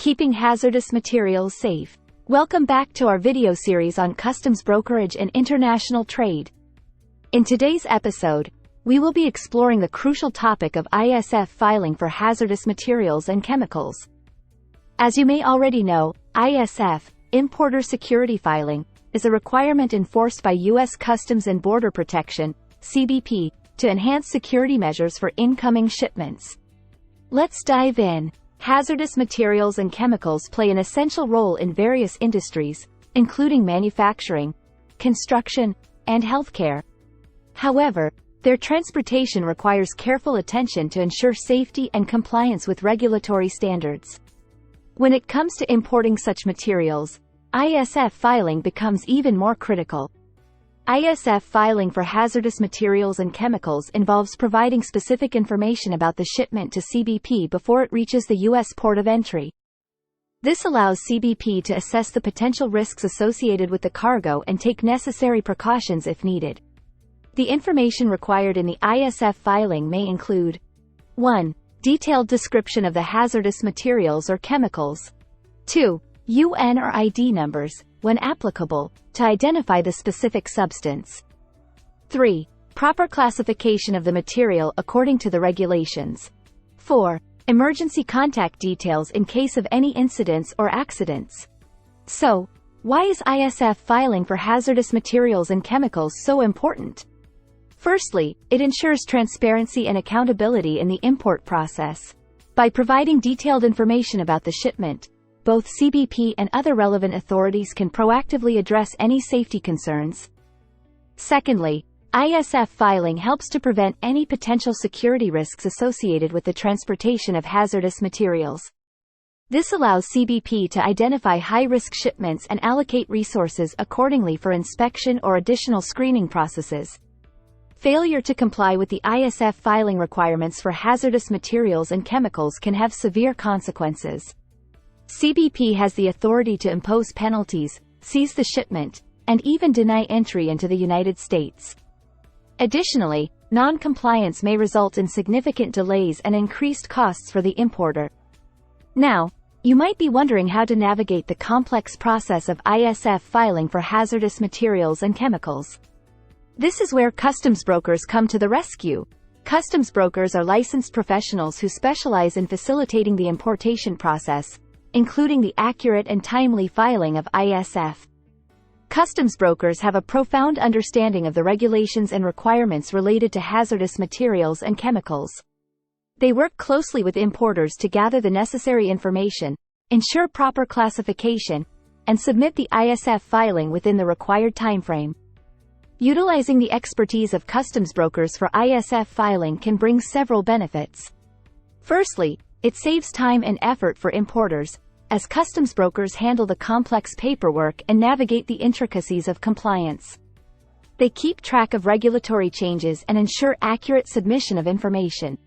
keeping hazardous materials safe. Welcome back to our video series on customs brokerage and international trade. In today's episode, we will be exploring the crucial topic of ISF filing for hazardous materials and chemicals. As you may already know, ISF, Importer Security Filing, is a requirement enforced by U.S. Customs and Border Protection, CBP, to enhance security measures for incoming shipments. Let's dive in. Hazardous materials and chemicals play an essential role in various industries, including manufacturing, construction, and healthcare. However, their transportation requires careful attention to ensure safety and compliance with regulatory standards. When it comes to importing such materials, ISF filing becomes even more critical. ISF filing for hazardous materials and chemicals involves providing specific information about the shipment to CBP before it reaches the U.S. port of entry. This allows CBP to assess the potential risks associated with the cargo and take necessary precautions if needed. The information required in the ISF filing may include 1. Detailed description of the hazardous materials or chemicals. 2. UN or ID numbers, when applicable, to identify the specific substance. 3. Proper classification of the material according to the regulations. 4. Emergency contact details in case of any incidents or accidents. So, why is ISF filing for hazardous materials and chemicals so important? Firstly, it ensures transparency and accountability in the import process. By providing detailed information about the shipment, both CBP and other relevant authorities can proactively address any safety concerns. Secondly, ISF filing helps to prevent any potential security risks associated with the transportation of hazardous materials. This allows CBP to identify high-risk shipments and allocate resources accordingly for inspection or additional screening processes. Failure to comply with the ISF filing requirements for hazardous materials and chemicals can have severe consequences. CBP has the authority to impose penalties, seize the shipment, and even deny entry into the United States. Additionally, non-compliance may result in significant delays and increased costs for the importer. Now, you might be wondering how to navigate the complex process of ISF filing for hazardous materials and chemicals. This is where customs brokers come to the rescue. Customs brokers are licensed professionals who specialize in facilitating the importation process, including the accurate and timely filing of ISF. Customs brokers have a profound understanding of the regulations and requirements related to hazardous materials and chemicals. They work closely with importers to gather the necessary information, ensure proper classification, and submit the ISF filing within the required timeframe. Utilizing the expertise of customs brokers for ISF filing can bring several benefits. Firstly, it saves time and effort for importers, as customs brokers handle the complex paperwork and navigate the intricacies of compliance. They keep track of regulatory changes and ensure accurate submission of information.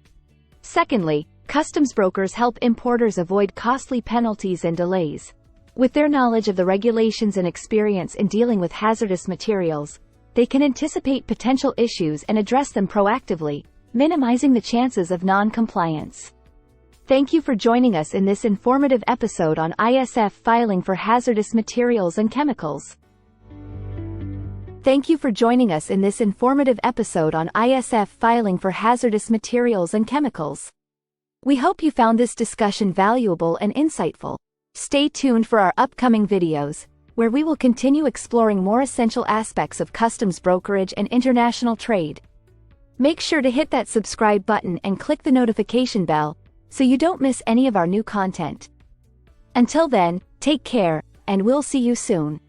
Secondly, customs brokers help importers avoid costly penalties and delays. With their knowledge of the regulations and experience in dealing with hazardous materials, they can anticipate potential issues and address them proactively, minimizing the chances of non-compliance. Thank you for joining us in this informative episode on ISF filing for hazardous materials and chemicals. Thank you for joining us in this informative episode on ISF filing for hazardous materials and chemicals. We hope you found this discussion valuable and insightful. Stay tuned for our upcoming videos, where we will continue exploring more essential aspects of customs brokerage and international trade. Make sure to hit that subscribe button and click the notification bell, so you don't miss any of our new content. Until then, take care, and we'll see you soon.